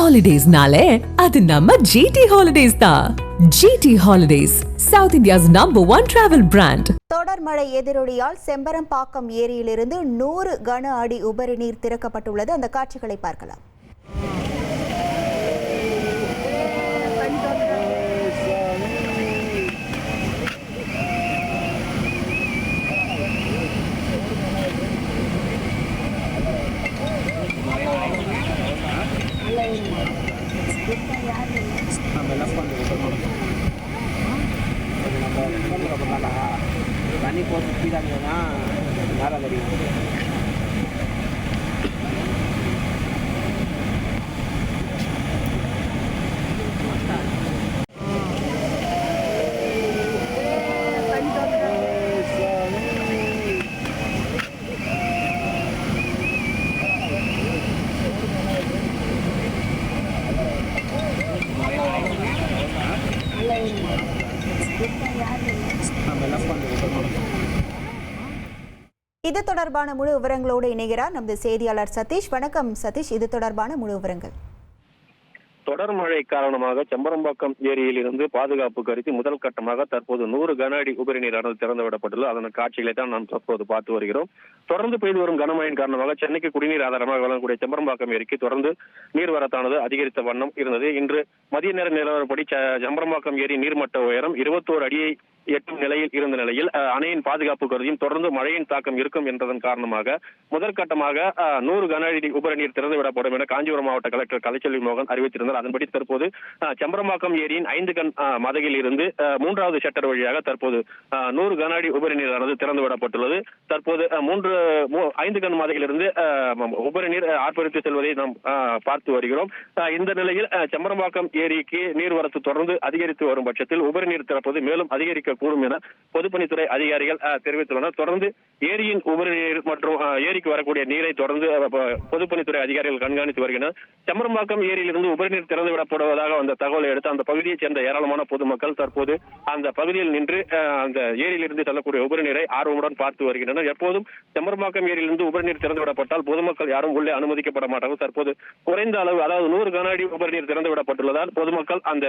Holidays-nale, அது நம்ம GT Holidays தான். GT Holidays, South India's #1 travel brand. தொடர் மழை எதிரொலியால் செம்பரம்பாக்கம் ஏரியிலிருந்து 100 கன அடி உபரி நீர் திறக்கப்பட்டுள்ளது. அந்த காட்சிகளை பார்க்கலாம். தண்ணி போட்டு ஸ்பீடாக மேலே தெரியும். இது தொடர்பான முழு விவரங்களோடு இணைகிறார் நமது செய்தியாளர் சதீஷ். வணக்கம் சதீஷ், இது தொடர்பான முழு விவரங்கள். தொடர் மழை காரணமாக செம்பரம்பாக்கம் ஏரியில் இருந்து பாதுகாப்பு கருதி முதல் கட்டமாக தற்போது 100 கன அடி உபரி நீரானது திறந்துவிடப்பட்டுள்ளது. அதன் காட்சிகளை தான் நாம் தற்போது பார்த்து வருகிறோம். தொடர்ந்து பெய்து வரும் கனமழையின் காரணமாக சென்னைக்கு குடிநீர் ஆதாரமாக வழங்கக்கூடிய செம்பரம்பாக்கம் ஏரிக்கு தொடர்ந்து நீர்வரத்தானது அதிகரித்த வண்ணம் இருந்தது. இன்று மதிய நேர நிலவரப்படி செம்பரம்பாக்கம் ஏரி நீர்மட்ட உயரம் 21 அடியை எட்டும் நிலையில் இருந்த நிலையில் அணையின் பாதுகாப்பு கருதியும் தொடர்ந்து மழையின் தாக்கம் இருக்கும் என்பதன் காரணமாக முதற்கட்டமாக 100 கன அடி உபரி நீர் திறந்துவிடப்படும் என காஞ்சிபுரம் மாவட்ட கலெக்டர் கலைச்செல்வி மோகன் அறிவித்திருந்தார். அதன்படி தற்போது செம்பரம்பாக்கம் ஏரியின் 5 கண் மதகில் இருந்து 3வது ஷட்டர் வழியாக தற்போது 100 கன அடி உபரி நீரானது திறந்துவிடப்பட்டுள்ளது. தற்போது 5 கண் மதகிலிருந்து உபரி நீர் ஆர்ப்பரித்து செல்வதை நாம் பார்த்து வருகிறோம். இந்த நிலையில் செம்பரம்பாக்கம் ஏரிக்கு நீர்வரத்து தொடர்ந்து அதிகரித்து வரும் பட்சத்தில் உபரி நீர் திறப்பது மேலும் அதிகரிக்க கூடும் என பொதுப்பணித்துறை அதிகாரிகள் தெரிவித்துள்ளனர். தொடர்ந்து ஏரியின் உபரி நீர் மற்றும் ஏரிக்கு வரக்கூடிய நீரை தொடர்ந்து பொதுப்பணித்துறை அதிகாரிகள் கண்காணித்து வருகின்றனர். செம்பரம்பாக்கம் ஏரியிலிருந்து உபரி நீர் திறந்துவிடப்படுவதாக வந்த தகவலை அடுத்து அந்த பகுதியைச் சேர்ந்த ஏராளமான பொதுமக்கள் தற்போது அந்த பகுதியில் நின்று அந்த ஏரியிலிருந்து செல்லக்கூடிய உபரி நீரை ஆர்வமுடன் பார்த்து வருகின்றனர். எப்போதும் செம்பரம்பாக்கம் ஏரியிலிருந்து உபரி நீர் திறந்துவிடப்பட்டால் பொதுமக்கள் யாரும் உள்ளே அனுமதிக்கப்பட மாட்டார்கள். தற்போது குறைந்த அளவு, அதாவது 100 கன அடி உபரி நீர் திறந்துவிடப்பட்டுள்ளதால் பொதுமக்கள் அந்த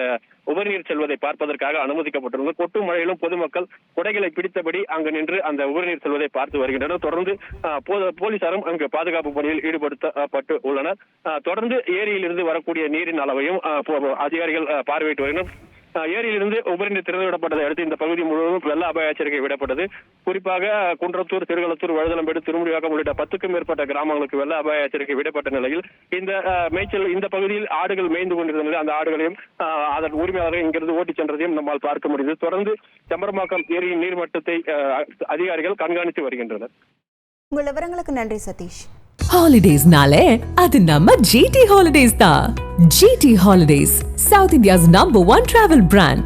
உபரி நீர் செல்வதை பார்ப்பதற்காக அனுமதிக்கப்பட்டுள்ளது. கொட்டும் மழையிலும் பொதுமக்கள் குடைகளை பிடித்தபடி அங்கு நின்று அந்த உபரிநீர் செல்வதை பார்த்து வருகின்றனர். தொடர்ந்து போலீசாரும் அங்கு பாதுகாப்பு பணியில் ஈடுபடுத்தப்பட்டு உள்ளனர். தொடர்ந்து ஏரியிலிருந்து வரக்கூடிய நீரின் அளவையும் அதிகாரிகள் பார்வையிட்டு வருகின்றனர். ஏரியிலிருந்து உபரிநீர் திறந்துவிடப்பட்டதை அடுத்து இந்த பகுதி முழுவதும் வெள்ள அபாய எச்சரிக்கை விடப்பட்டது. குறிப்பாக குன்றத்தூர், திருகளத்தூர், வழுதலம்பேடு, திருமுடிவாக்கம் உள்ளிட்ட 10க்கும் மேற்பட்ட கிராமங்களுக்கு வெள்ள அபாய எச்சரிக்கை விடப்பட்ட நிலையில் இந்த மேய்ச்சல் இந்த பகுதியில் ஆடுகள் மேய்ந்து கொண்டிருந்த நிலையில் அந்த ஆடுகளையும் அதன் உரிமையாளர்கள் இங்கிருந்து ஓட்டிச் சென்றதையும் நம்மால் பார்க்க முடிந்தது. தொடர்ந்து செம்பரம்பாக்கம் ஏரியின் நீர்மட்டத்தை அதிகாரிகள் கண்காணித்து வருகின்றனர். உங்கள் விவரங்களுக்கு நன்றி சதீஷ். Holidays-nale, அது நம்ம GT Holidays தான். GT Holidays, South India's #1 travel brand.